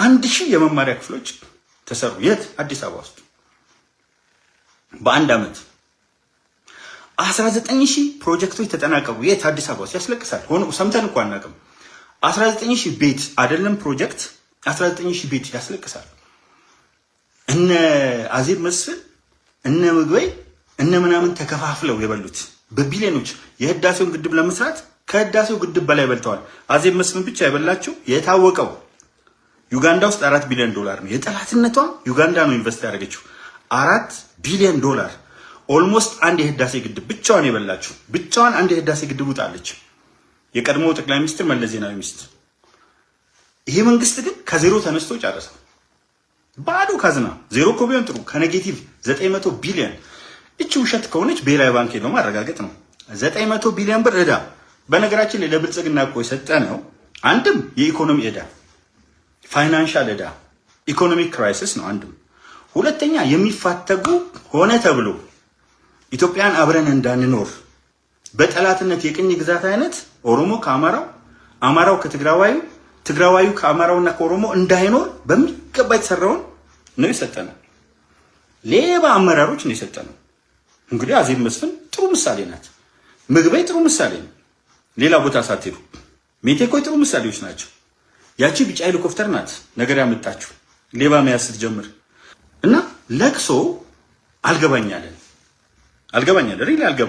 1000 የመማሪያ ክፍሎች ተሰሩ። የት? አዲስ አበባ ውስጥ በአንድ አመት 19000 ፕሮጀክቶች ተጠናቀቁ። የት? አዲስ አበባ ውስጥ። ያስለቅሳል። ሆኖ ሰምተን እንኳን አናውቅም። 19000 ቤት አይደለም ፕሮጀክት 19000 ቤት ያስለቅሳል። እነ አዜብ መስፍን እነ ምግበይ እነ ምናምን ተከፋፍለው የበሉት በቢሊዮኖች የህዳሴውን ግድብ ለመስራት ከህዳሴው ግድብ በላይ በልተዋል። አዜብ መስፍን ብቻ የበላቸው የታወቀው ዩጋንዳ ውስጥ $4 ቢሊዮን ነው። የጠላትነቷ ዩጋንዳ ነው ኢንቨስት ያደረገችው $4 ቢሊዮን። ኦልሞስት አንድ የህዳሴ ግድብ ብቻዋን የበላችው ብቻዋን አንድ የህዳሴ ግድብ ውጣለች። የቀድሞው ጠቅላይ ሚኒስትር መለስ ዜናዊ ሚስት። ይሄ መንግስት ግን ከዜሮ ተነስቶ ጨረሰው። ባዶ ካዝና ዜሮ እኮ ቢሆን ጥሩ ከኔጌቲቭ 900 ቢሊዮን። እቺ ውሸት ከሆነች ብሔራዊ ባንክ ሄዶ ማረጋገጥ ነው። 900 ቢሊዮን ብር ዕዳ። በነገራችን ላይ ለብልጽግና እኮ የሰጠነው አንድም የኢኮኖሚ ዕዳ ፋይናንሻል ዕዳ ኢኮኖሚክ ክራይሲስ ነው አንድም። ሁለተኛ የሚፋተጉ ሆነ ተብሎ ኢትዮጵያን አብረን እንዳንኖር በጠላትነት የቅኝ ግዛት አይነት ኦሮሞ ከአማራው አማራው ከትግራዋዩ ትግራዋዩ ከአማራውና ከኦሮሞ እንዳይኖር በሚገባ የተሰራውን ነው የሰጠነው። ሌባ አመራሮች ነው የሰጠነው። እንግዲህ አዜብ መስፍን ጥሩ ምሳሌ ናት። ምግበይ ጥሩ ምሳሌ ነው። ሌላ ቦታ ሳትሄዱ ሜቴኮይ ጥሩ ምሳሌዎች ናቸው። ያቺ ቢጫ ሄሊኮፕተር ናት ነገር ያመጣችው ሌባ መያዝ ስትጀምር እና ለቅሶ አልገባኛለን ሪሊ አልገባኝ